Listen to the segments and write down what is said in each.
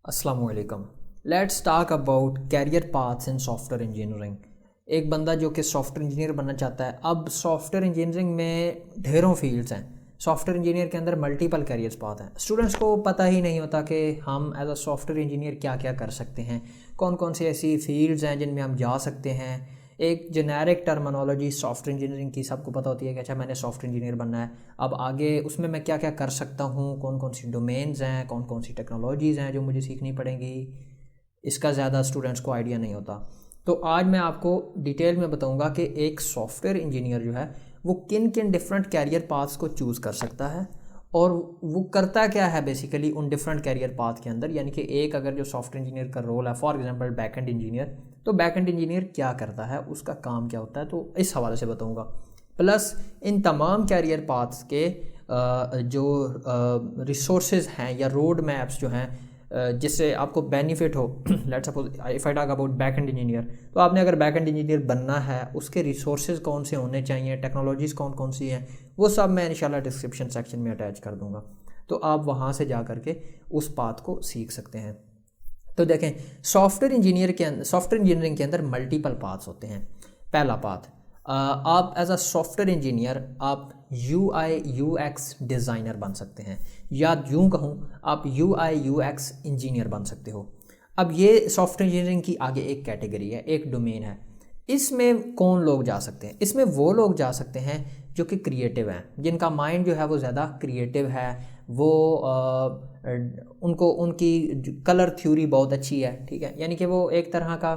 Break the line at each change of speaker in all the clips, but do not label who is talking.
अस्सलामुअलैकुम। Let's talk about career paths in software engineering. एक बंदा जो कि सॉफ्टवेयर इंजीनियर बनना चाहता है। अब सॉफ्टवेयर इंजीनियरिंग में ढेरों फील्ड्स हैं। सॉफ्टवेयर इंजीनियर के अंदर मल्टीपल कैरियर्स पाथ हैं। स्टूडेंट्स को पता ही नहीं होता कि हम एज अ सॉफ्टवेयर इंजीनियर क्या क्या कर सकते हैं, कौन कौन सी ऐसी फील्ड्स हैं जिनमें हम जा सकते हैं। एक जेनेरिक टर्मिनोलॉजी सॉफ्टवेयर इंजीनियरिंग की सबको पता होती है कि अच्छा मैंने सॉफ्टवेयर इंजीनियर बनना है। अब आगे उसमें मैं क्या क्या कर सकता हूँ, कौन कौन सी डोमेन्स हैं, कौन कौन सी टेक्नोलॉजीज़ हैं जो मुझे सीखनी पड़ेंगी, इसका ज़्यादा स्टूडेंट्स को आइडिया नहीं होता। तो आज मैं आपको डिटेल में बताऊंगा कि एक सॉफ्टवेयर इंजीनियर जो है वो किन किन डिफरेंट कैरियर पाथ्स को चूज़ कर सकता है और वो करता क्या है बेसिकली उन डिफरेंट कैरियर पाथ के अंदर। यानी कि एक अगर जो सॉफ्टवेयर इंजीनियर का रोल है, फॉर एग्जांपल बैकएंड इंजीनियर, तो बैकएंड इंजीनियर क्या करता है, उसका काम क्या होता है, तो इस हवाले से बताऊंगा। प्लस इन तमाम कैरियर पाथ्स के जो रिसोर्सेज हैं या रोड मैप्स जो हैं जिससे आपको बेनिफिट हो। Let's suppose if I talk about back end engineer, तो आपने अगर बैक एंड इंजीनियर बनना है उसके रिसोर्सेज कौन से होने चाहिए, टेक्नोलॉजीज़ कौन कौन सी हैं, वो सब मैं इंशाल्लाह डिस्क्रिप्शन सेक्शन में अटैच कर दूंगा। तो आप वहाँ से जा करके उस पाथ को सीख सकते हैं। तो देखें, सॉफ्टवेयर इंजीनियरिंग के अंदर मल्टीपल पाथ्स होते हैं। पहला पाथ, आप एज अ सॉफ्टवेयर इंजीनियर आप UI UX डिज़ाइनर बन सकते हैं, या यूँ कहूँ आप UI UX इंजीनियर बन सकते हो। अब ये सॉफ्टवेयर इंजीनियरिंग की आगे एक कैटेगरी है, एक डोमेन है। इसमें कौन लोग जा सकते हैं? इसमें वो लोग जा सकते हैं जो कि क्रिएटिव हैं, जिनका माइंड जो है वो ज़्यादा क्रिएटिव है, वो उनको उनकी कलर थ्योरी बहुत अच्छी है, ठीक है। यानी कि वो एक तरह का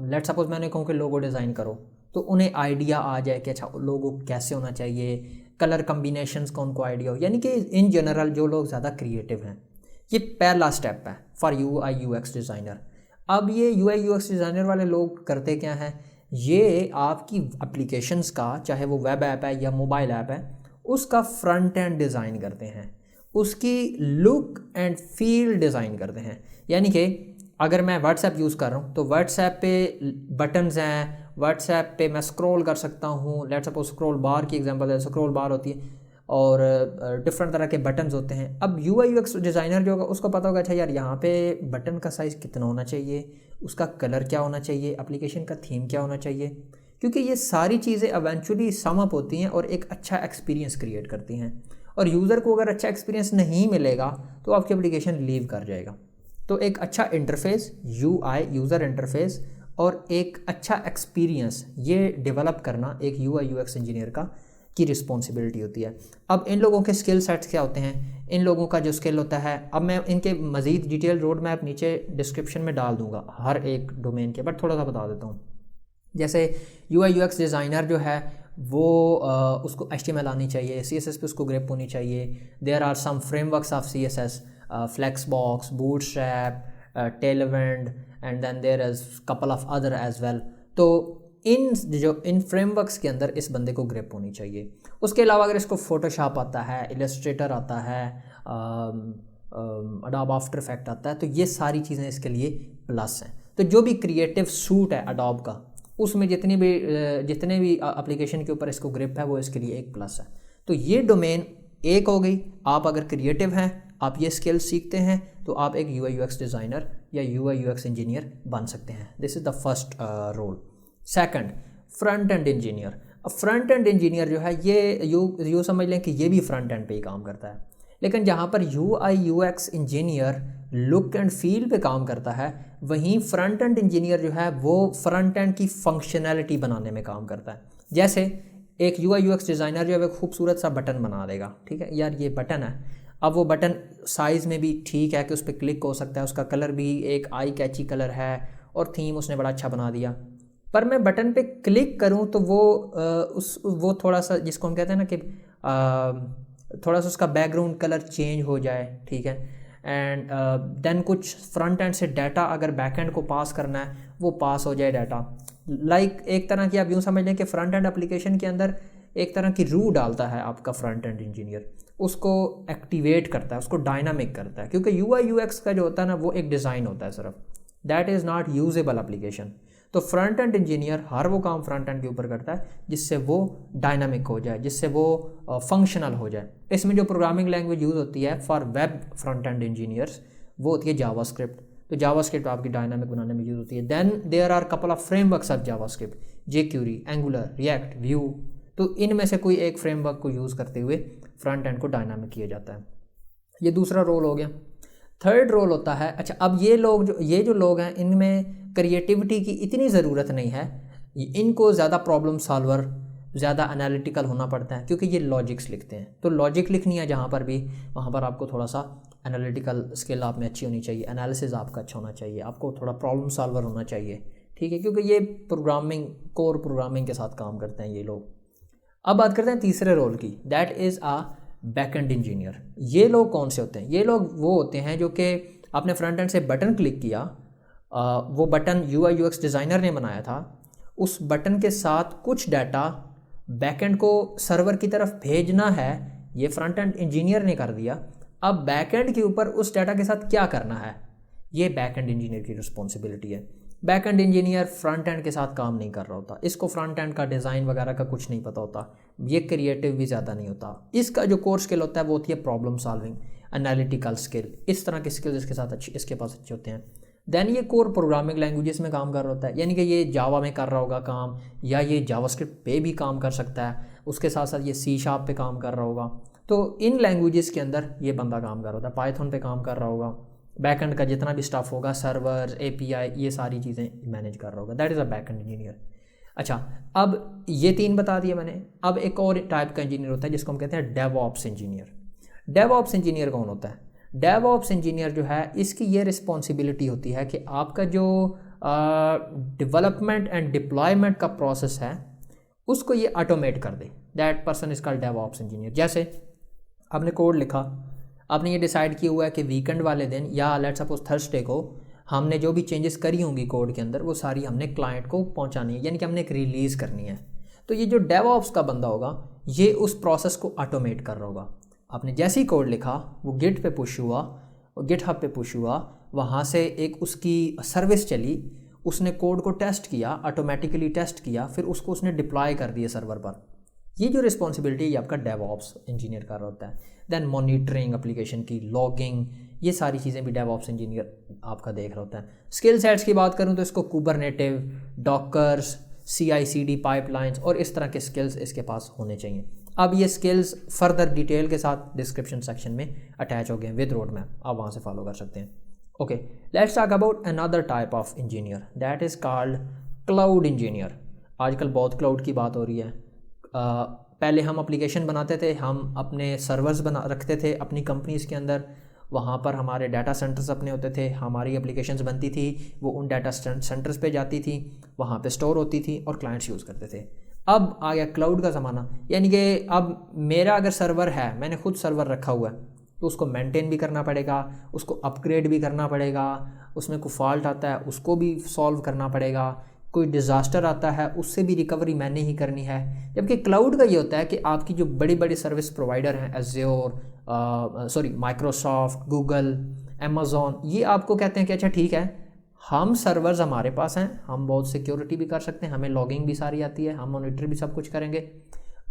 लेट्स सपोज मैंने कहूँ कि लोगो डिज़ाइन करो, तो उन्हें आइडिया आ जाए कि अच्छा लोगो कैसे होना चाहिए, कलर कम्बिनेशंस का उनको आइडिया हो। यानी कि इन जनरल जो लोग ज़्यादा क्रिएटिव हैं, ये पहला स्टेप है फॉर UI UX डिज़ाइनर। अब ये UI UX डिज़ाइनर वाले लोग करते क्या हैं, ये आपकी एप्लीकेशंस का, चाहे वो वेब ऐप है या मोबाइल ऐप है, उसका फ्रंट एंड डिज़ाइन करते हैं, उसकी लुक एंड फील डिज़ाइन करते हैं। यानी कि अगर मैं व्हाट्सएप यूज़ कर रहा हूँ तो व्हाट्सएप पे बटन्स हैं, व्हाट्सएप पे मैं स्क्रॉल कर सकता हूँ। लेट्स सपोज स्क्रॉल बार की एग्जांपल है, स्क्रॉल बार होती है और डिफरेंट तरह के बटन्स होते हैं। अब UI UX डिज़ाइनर जो होगा उसको पता होगा अच्छा यार यहाँ पे बटन का साइज़ कितना होना चाहिए, उसका कलर क्या होना चाहिए, एप्लीकेशन का थीम क्या होना चाहिए, क्योंकि ये सारी चीज़ें एवेंचुअली सम अप होती हैं और एक अच्छा एक्सपीरियंस क्रिएट करती हैं। और यूज़र को अगर अच्छा एक्सपीरियंस नहीं मिलेगा तो आपकी एप्लीकेशन लीव कर जाएगा। तो एक अच्छा इंटरफेस, UI यूज़र इंटरफेस, और एक अच्छा एक्सपीरियंस, ये डेवलप करना एक UI UX इंजीनियर का की रिस्पॉन्सिबिलिटी होती है। अब इन लोगों के स्किल सेट्स क्या होते हैं, इन लोगों का जो स्किल होता है, अब मैं इनके मज़ीद डिटेल रोड मैप नीचे डिस्क्रिप्शन में डाल दूंगा हर एक डोमेन के, बट थोड़ा सा बता देता हूँ। जैसे UI UX डिज़ाइनर जो है वो उसको HTML आनी चाहिए, CSS पे उसको ग्रिप होनी चाहिए। There are some frameworks of CSS, Flexbox, Bootstrap, Tailwind, and then there is couple of other as well. तो इन फ्रेमवर्क्स के अंदर इस बंदे को ग्रिप होनी चाहिए। उसके अलावा अगर इसको फोटोशॉप आता है, इलस्ट्रेटर आता है, अडोब आफ्टर इफेक्ट आता है, तो ये सारी चीज़ें इसके लिए प्लस हैं। तो जो भी क्रिएटिव सूट है अडोब का, उसमें जितने भी एप्लीकेशन के ऊपर इसको ग्रिप है वो इसके लिए एक प्लस है। तो ये डोमेन एक हो गई। आप अगर क्रिएटिव हैं, आप ये स्किल सीखते हैं, तो आप एक UI UX डिज़ाइनर या UI UX इंजीनियर बन सकते हैं। This is the first role. Second, front end engineer. अब फ्रंट एंड इंजीनियर जो है ये यू समझ लें कि ये भी फ्रंट एंड पे ही काम करता है, लेकिन जहाँ पर UI UX engineer look and feel पे काम करता है, वहीं फ्रंट एंड इंजीनियर जो है वो फ्रंट एंड की फंक्शनैलिटी बनाने में काम करता है। जैसे एक UI UX डिज़ाइनर जो है खूबसूरत सा बटन बना देगा, ठीक है यार ये बटन है, अब वो बटन साइज़ में भी ठीक है कि उस पर क्लिक हो सकता है, उसका कलर भी एक आई कैची कलर है और थीम उसने बड़ा अच्छा बना दिया, पर मैं बटन पे क्लिक करूं तो वो थोड़ा सा, जिसको हम कहते हैं ना कि थोड़ा सा उसका बैकग्राउंड कलर चेंज हो जाए, ठीक है। एंड देन कुछ फ्रंट एंड से डाटा अगर बैक एंड को पास करना है वो पास हो जाए डाटा। एक तरह की आप यूँ समझ लें कि फ्रंट एंड एप्लीकेशन के अंदर एक तरह की रूह डालता है आपका फ्रंट एंड इंजीनियर, उसको एक्टिवेट करता है, उसको डायनामिक करता है, क्योंकि UI UX का जो होता है ना वो एक डिज़ाइन होता है सिर्फ, that is not usable application. तो फ्रंट एंड इंजीनियर हर वो काम फ्रंट एंड के ऊपर करता है जिससे वो डायनामिक हो जाए, जिससे वो फंक्शनल हो जाए। इसमें जो प्रोग्रामिंग लैंग्वेज यूज़ होती है for web front end engineers वो होती है जावास्क्रिप्ट। तो जावास्क्रिप्ट आपकी डायनामिक बनाने में यूज़ होती है। Then there are couple of frameworks of JavaScript, jQuery, Angular, React, Vue. तो इनमें से कोई एक फ्रेमवर्क को यूज़ करते हुए फ्रंट एंड को डायनामिक किया जाता है। ये दूसरा रोल हो गया। थर्ड रोल होता है, अच्छा अब ये जो लोग हैं इनमें क्रिएटिविटी की इतनी ज़रूरत नहीं है, इनको ज़्यादा प्रॉब्लम सॉल्वर, ज़्यादा एनालिटिकल होना पड़ता है क्योंकि ये लॉजिक्स लिखते हैं। तो लॉजिक लिखनी है जहाँ पर भी, वहाँ पर आपको थोड़ा सा एनालिटिकल स्किल आप में अच्छी होनी चाहिए, एनालिसिस आपका अच्छा होना चाहिए, आपको थोड़ा प्रॉब्लम सॉल्वर होना चाहिए, ठीक है, क्योंकि ये प्रोग्रामिंग, कोर प्रोग्रामिंग के साथ काम करते हैं ये लोग। अब बात करते हैं तीसरे रोल की, that is a backend engineer. ये लोग कौन से होते हैं? ये लोग वो होते हैं जो कि आपने फ्रंट एंड से बटन क्लिक किया, वो बटन UI UX डिज़ाइनर ने बनाया था, उस बटन के साथ कुछ डाटा बैकएंड को सर्वर की तरफ भेजना है, ये फ्रंट एंड इंजीनियर ने कर दिया। अब बैकएंड के ऊपर उस डाटा के साथ क्या करना है, ये बैकएंड इंजीनियर की रिस्पॉन्सिबिलिटी है। बैकएंड इंजीनियर फ्रंट एंड के साथ काम नहीं कर रहा होता, इसको फ्रंट एंड का डिज़ाइन वगैरह का कुछ नहीं पता होता, ये क्रिएटिव भी ज़्यादा नहीं होता। इसका जो कोर स्किल होता है वो होती है प्रॉब्लम सॉल्विंग, एनालिटिकल स्किल, इस तरह के स्किल्स इसके पास अच्छे होते हैं। देन ये कोर प्रोग्रामिंग लैंग्वेजेस में काम कर रहा होता है, यानी कि ये जावा में कर रहा होगा काम, या ये जावास्क्रिप्ट पे भी काम कर सकता है, उसके साथ साथ ये C# पे काम कर रहा होगा। तो इन लैंग्वेजेस के अंदर ये बंदा काम कर रहा होता है, पाइथन पे काम कर रहा होगा, बैकएंड का जितना भी स्टफ होगा, सर्वर, API, ये सारी चीज़ें मैनेज कर रहा होगा, that is a backend engineer. अच्छा, अब ये 3 बता दिए मैंने। अब एक और टाइप का इंजीनियर होता है जिसको हम कहते हैं डेवऑप्स इंजीनियर। डेवऑप्स इंजीनियर कौन होता है? डेवऑप्स इंजीनियर जो है, इसकी ये रिस्पॉन्सिबिलिटी होती है कि आपका जो डेवलपमेंट एंड डिप्लॉयमेंट का प्रोसेस है उसको ये ऑटोमेट कर दे। That person is called DevOps engineer. जैसे आपने कोड लिखा, आपने ये डिसाइड किया हुआ है कि वीकेंड वाले दिन या लेट्स सपोज थर्सडे को हमने जो भी चेंजेस करी होंगी कोड के अंदर वो सारी हमने क्लाइंट को पहुंचानी है, यानी कि हमने एक रिलीज़ करनी है। तो ये जो डेवऑप्स का बंदा होगा ये उस प्रोसेस को ऑटोमेट कर रहा होगा। आपने जैसे ही कोड लिखा वो गिट पे पुश हुआ, गिटहब पे पुश हुआ, वहाँ से एक उसकी सर्विस चली, उसने कोड को टेस्ट किया, ऑटोमेटिकली टेस्ट किया, फिर उसको उसने डिप्लॉय कर दिया सर्वर पर। ये जो रिस्पॉन्सिबिलिटी ये आपका डेवऑप्स इंजीनियर कर रहा होता है। देन मॉनिटरिंग एप्लीकेशन की, लॉगिंग, ये सारी चीज़ें भी डेवऑप्स इंजीनियर आपका देख रहा होता है। स्किल सेट्स की बात करूँ तो इसको कुबरनेटिव, डॉकर्स, CI/CD पाइपलाइंस और इस तरह के स्किल्स इसके पास होने चाहिए। अब ये स्किल्स फर्दर डिटेल के साथ डिस्क्रिप्शन सेक्शन में अटैच हो गए हैं विद रोड मैप, आप वहाँ से फॉलो कर सकते हैं। Okay, let's talk about another type of engineer, that is called cloud engineer. आजकल बहुत क्लाउड की बात हो रही है। पहले हम एप्लीकेशन बनाते थे, हम अपने सर्वर्स रखते थे अपनी कंपनीज़ के अंदर, वहाँ पर हमारे डाटा सेंटर्स अपने होते थे, हमारी एप्लीकेशंस बनती थी, वो उन डाटा सेंटर्स पे जाती थी, वहाँ पे स्टोर होती थी और क्लाइंट्स यूज़ करते थे। अब आ गया क्लाउड का ज़माना, यानी कि अब मेरा अगर सर्वर है, मैंने खुद सर्वर रखा हुआ है, तो उसको मेंटेन भी करना पड़ेगा, उसको अपग्रेड भी करना पड़ेगा, उसमें कोई फॉल्ट आता है उसको भी सॉल्व करना पड़ेगा, कोई डिज़ास्टर आता है उससे भी रिकवरी मैंने ही करनी है। जबकि क्लाउड का ये होता है कि आपकी जो बड़ी बड़ी सर्विस प्रोवाइडर हैं, एज़्योर, माइक्रोसॉफ्ट, गूगल, अमेज़ॉन, ये आपको कहते हैं कि अच्छा ठीक है, हम सर्वर्स हमारे पास हैं, हम बहुत सिक्योरिटी भी कर सकते हैं, हमें लॉगिंग भी सारी आती है, हम मॉनिटर भी सब कुछ करेंगे,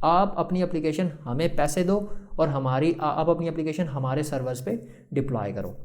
आप अपनी एप्लीकेशन हमें पैसे दो और आप अपनी एप्लीकेशन हमारे सर्वर्स पे डिप्लॉय करो।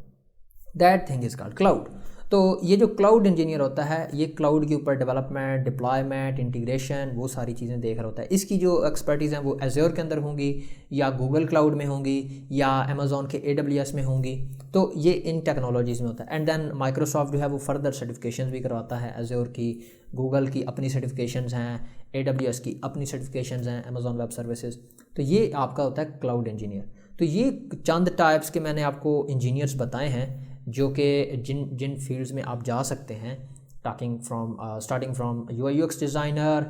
That thing is called cloud. तो ये जो क्लाउड इंजीनियर होता है ये क्लाउड के ऊपर डेवलपमेंट, डिप्लॉयमेंट, इंटीग्रेशन, वो सारी चीज़ें देख रहा होता है। इसकी जो एक्सपर्टीज़ हैं वो एज़्योर के अंदर होंगी या गूगल क्लाउड में होंगी या अमेज़ॉन के AWS में होंगी, तो ये इन टेक्नोलॉजीज़ में होता है। एंड देन माइक्रोसॉफ्ट जो है वो फर्दर सर्टिफिकेशन भी करवाता है, एज़्योर की, गूगल की अपनी सर्टिफिकेशंस हैं, AWS की अपनी सर्टिफिकेशंस हैं, अमेज़ॉन वेब सर्विसेज। तो ये आपका होता है क्लाउड इंजीनियर। तो ये चंद टाइप्स के मैंने आपको इंजीनियर्स बताए हैं जो कि जिन फील्ड्स में आप जा सकते हैं, starting from UI UX designer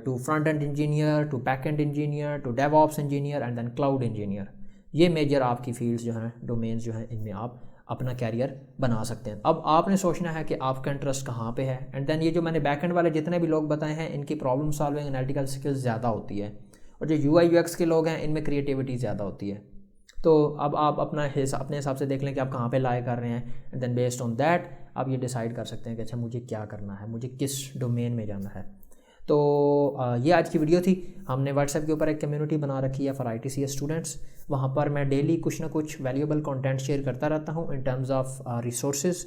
to front end engineer to back end engineer to DevOps engineer and then cloud engineer. ये मेजर आपकी फील्ड्स जो हैं, डोमेन्स जो हैं, इनमें आप अपना कैरियर बना सकते हैं। अब आपने सोचना है कि आपका इंटरेस्ट कहाँ पे है। एंड देन ये जो मैंने बैक एंड वाले जितने भी लोग बताए हैं इनकी प्रॉब्लम सॉल्विंग, एनालिटिकल स्किल्स ज़्यादा होती है, और जो UI UX के लोग हैं इनमें क्रिएटिविटी ज़्यादा होती है। तो अब आप अपने हिसाब से देख लें कि आप कहाँ पे लाए कर रहे हैं, and then based on that आप ये डिसाइड कर सकते हैं कि अच्छा मुझे क्या करना है, मुझे किस डोमेन में जाना है। तो ये आज की वीडियो थी। हमने व्हाट्सएप के ऊपर एक कम्युनिटी बना रखी है फॉर ITCS स्टूडेंट्स। वहाँ पर मैं डेली कुछ ना कुछ वैल्यूएबल कंटेंट शेयर करता रहता हूँ in terms of resources,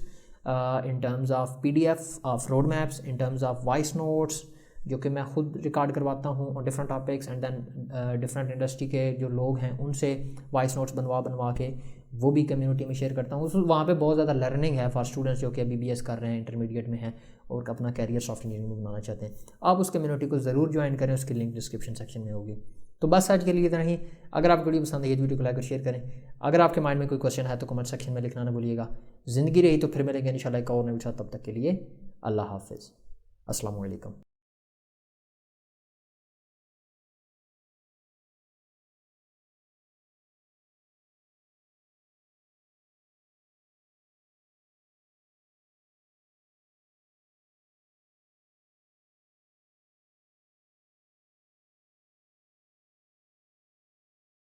in terms of PDF of road maps, in terms of voice notes जो कि मैं खुद रिकॉर्ड करवाता हूँ on different topics, and then different industry के जो लोग हैं उनसे वॉइस नोट्स बनवा के वो भी कम्युनिटी में शेयर करता हूँ। वहाँ पे बहुत ज़्यादा लर्निंग है फॉर स्टूडेंट्स जो कि BBS कर रहे हैं, इंटरमीडिएट में हैं और अपना कैरियर सॉफ्टवेयर इंजीनियरिंग में बनाना चाहते हैं। आप उस कम्युनिटी को ज़रूर ज्वाइन करें, उसकी लिंक डिस्क्रिप्शन सेक्शन में होगी। तो बस आज के लिए इतना ही। अगर आपको वीडियो पसंद है तो वीडियो को लाइक और शेयर करें। अगर आपके माइंड में कोई क्वेश्चन है तो कमेंट सेक्शन में लिखना ना भूलिएगा। ज़िंदगी रही तो फिर मिलेंगे इंशाल्लाह एक और नए विषय। तब तक के लिए अल्लाह हाफिज़, अस्सलाम वालेकुम।